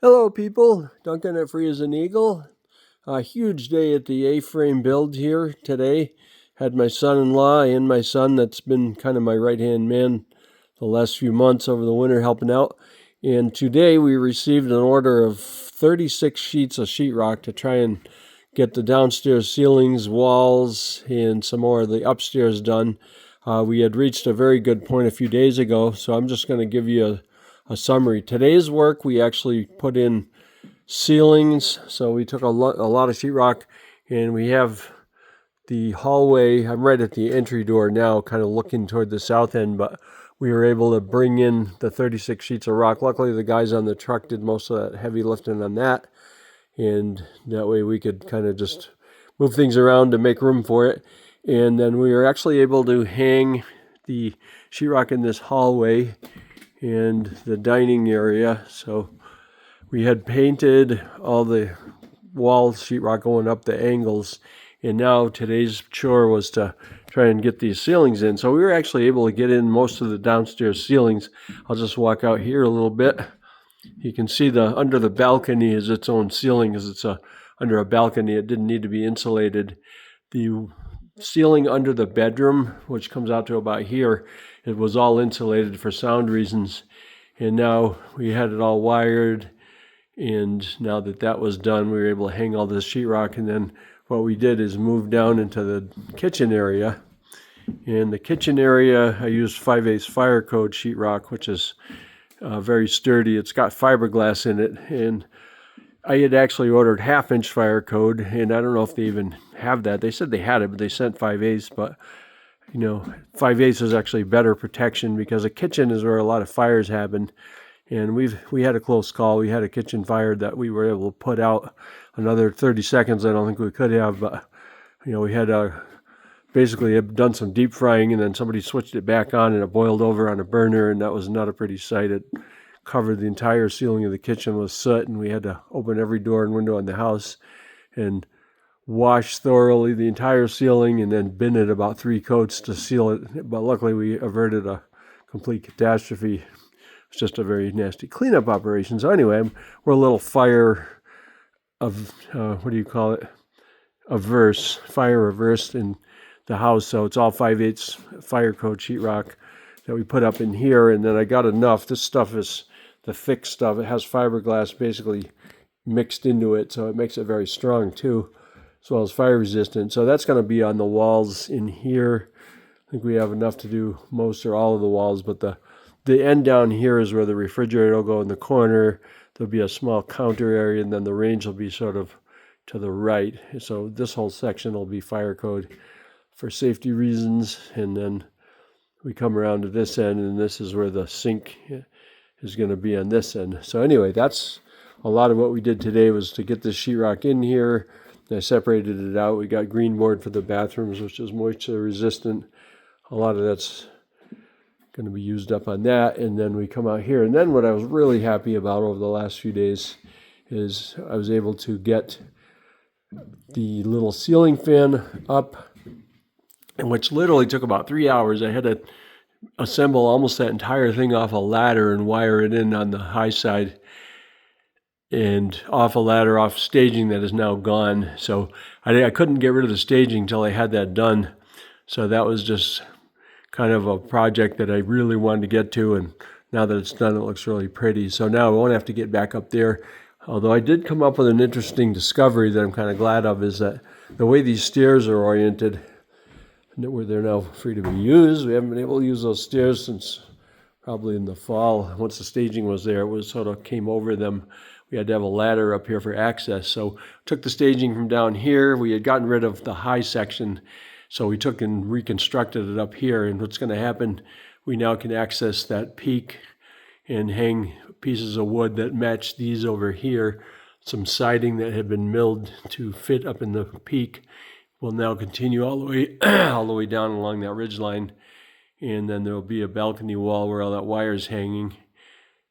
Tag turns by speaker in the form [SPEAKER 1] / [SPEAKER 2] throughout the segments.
[SPEAKER 1] Hello people, Duncan at Free as an Eagle. A huge day at the A-frame build here today. Had my son-in-law and my son that's been kind of my right-hand man the last few months over the winter helping out. And today we received an order of 36 sheets of sheetrock to try and get the downstairs ceilings, walls, and some more of the upstairs done. We had reached a very good point a few days ago, so I'm just going to give you a summary. Today's work, we actually put in ceilings, so we took a lot of sheetrock, and we have the hallway. I'm right at the entry door now, kind of looking toward the south end, but we were able to bring in the 36 sheets of rock. Luckily, the guys on the truck did most of that heavy lifting on that, and that way we could kind of just move things around to make room for it. And then we were actually able to hang the sheetrock in this hallway and the dining area. So we had painted all the wall sheetrock going up the angles, and now today's chore was to try and get these ceilings in. So we were actually able to get in most of the downstairs ceilings. I'll just walk out here a little bit. You can see the under the balcony is its own ceiling, as it's under a balcony. It didn't need to be insulated. The ceiling under the bedroom, which comes out to about here, it was all insulated for sound reasons, and now we had it all wired. And now that that was done, we were able to hang all this sheetrock. And then what we did is move down into the kitchen area. In the kitchen area, I used 5/8 fire code sheetrock, which is very sturdy. It's got fiberglass in it, and I had actually ordered 1/2-inch fire code, and I don't know if they even have that. They said they had it, but they sent 5/8. But 5/8 is actually better protection, because a kitchen is where a lot of fires happen. And we had a close call. We had a kitchen fire that we were able to put out another 30 seconds. I don't think we could have, but we had basically done some deep frying, and then somebody switched it back on, and it boiled over on a burner, and that was not a pretty sight. It covered the entire ceiling of the kitchen with soot, and we had to open every door and window in the house and wash thoroughly the entire ceiling, and then bin it about 3 coats to seal it. But luckily we averted a complete catastrophe. It's just a very nasty cleanup operation. So anyway, we're a little fire averse in the house. So it's all 5/8 fire code sheetrock that we put up in here. And then I got enough. This stuff is the thick stuff. It has fiberglass basically mixed into it, so it makes it very strong too, as well as fire resistant. So that's going to be on the walls in here. I think we have enough to do most or all of the walls, but the end down here is where the refrigerator will go in the corner. There'll be a small counter area, and then the range will be sort of to the right. So this whole section will be fire code for safety reasons. And then we come around to this end, and this is where the sink is going to be on this end. So anyway, that's a lot of what we did today, was to get this sheetrock in here. I separated it out. We got green board for the bathrooms, which is moisture resistant. A lot of that's going to be used up on that. And then we come out here, and then what I was really happy about over the last few days is I was able to get the little ceiling fan up, and which literally took about 3 hours. I had to assemble almost that entire thing off a ladder and wire it in on the high side, and off a ladder, off staging that is now gone. So I couldn't get rid of the staging until I had that done. So that was just kind of a project that I really wanted to get to, and now that it's done, it looks really pretty. So now I won't have to get back up there. Although I did come up with an interesting discovery that I'm kind of glad of, is that the way these stairs are oriented, where they're now free to be used. We haven't been able to use those stairs since probably in the fall. Once the staging was there, it was sort of came over them. We had to have a ladder up here for access. So took the staging from down here. We had gotten rid of the high section, so we took and reconstructed it up here. And what's going to happen, we now can access that peak and hang pieces of wood that match these over here. Some siding that had been milled to fit up in the peak will now continue all the way all the way down along that ridge line. And then there will be a balcony wall where all that wire is hanging,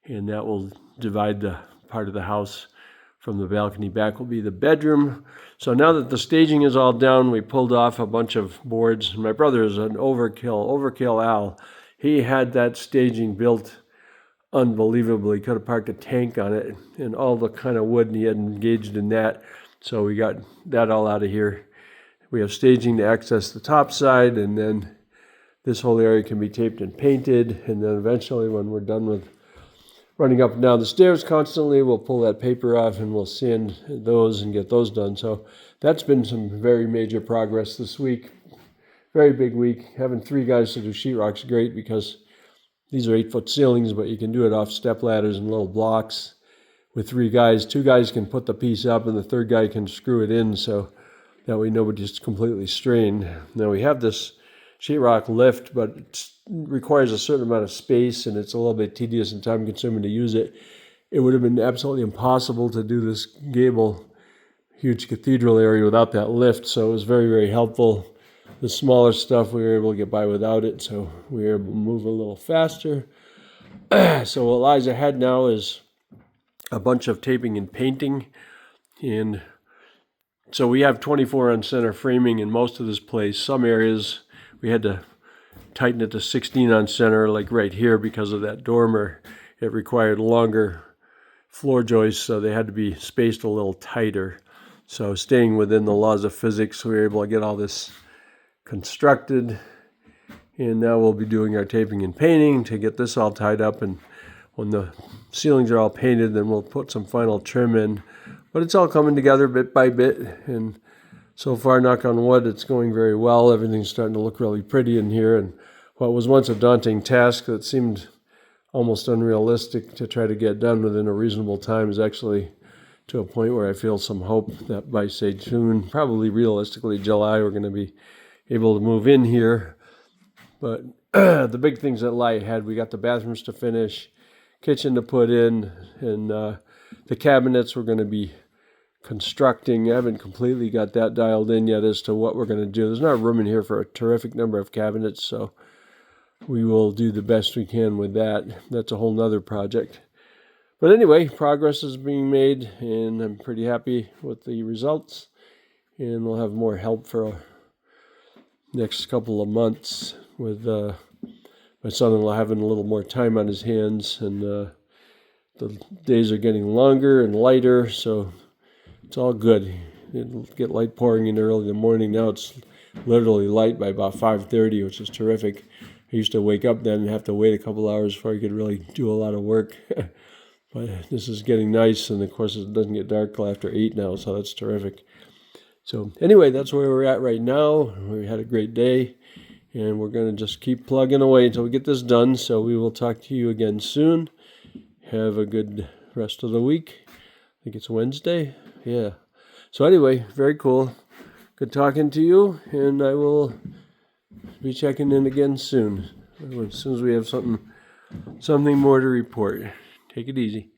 [SPEAKER 1] and that will divide the part of the house from the balcony. Back will be the bedroom. So now that the staging is all down, we pulled off a bunch of boards. My brother is an overkill Al. He had that staging built unbelievably. Could have parked a tank on it and all the kind of wood, and he had engaged in that. So we got that all out of here. We have staging to access the top side, and then this whole area can be taped and painted. And then eventually, when we're done with running up and down the stairs constantly, we'll pull that paper off and we'll sand those and get those done. So that's been some very major progress this week. Very big week. Having 3 guys to do sheetrock's great because these are 8-foot ceilings, but you can do it off step ladders and little blocks with 3 guys. 2 guys can put the piece up and the 3rd guy can screw it in, so that way nobody's completely strained. Now we have this sheetrock lift, but it requires a certain amount of space and it's a little bit tedious and time consuming to use it. It would have been absolutely impossible to do this gable, huge cathedral area without that lift, so it was very, very helpful. The smaller stuff we were able to get by without it, so we were able to move a little faster. So what lies ahead now is a bunch of taping and painting, and so we have 24 on center framing in most of this place. Some areas we had to tighten it to 16 on center, like right here, because of that dormer. It required longer floor joists, so they had to be spaced a little tighter. So staying within the laws of physics, we were able to get all this constructed, and now we'll be doing our taping and painting to get this all tied up, and when the ceilings are all painted, then we'll put some final trim in. But it's all coming together bit by bit, and so far, knock on wood, it's going very well. Everything's starting to look really pretty in here, and what was once a daunting task that seemed almost unrealistic to try to get done within a reasonable time is actually to a point where I feel some hope that by, say, June, probably realistically July, we're going to be able to move in here. But the big things that lie ahead, we got the bathrooms to finish, kitchen to put in, and the cabinets we're going to be constructing. I haven't completely got that dialed in yet as to what we're going to do. There's not room in here for a terrific number of cabinets, so we will do the best we can with that. That's a whole nother project. But anyway, progress is being made, and I'm pretty happy with the results, and we'll have more help for next couple of months with my son-in-law having a little more time on his hands, and the days are getting longer and lighter, so it's all good. It'll get light pouring in early in the morning. Now it's literally light by about 5:30, which is terrific. I used to wake up then and have to wait a couple hours before I could really do a lot of work. But this is getting nice, and of course it doesn't get dark till after 8 now, so that's terrific. So anyway, that's where we're at right now. We had a great day, and we're going to just keep plugging away until we get this done. So we will talk to you again soon. Have a good rest of the week. I think it's Wednesday. Yeah. So anyway, very cool. Good talking to you, and I will be checking in again soon. As soon as we have something more to report. Take it easy.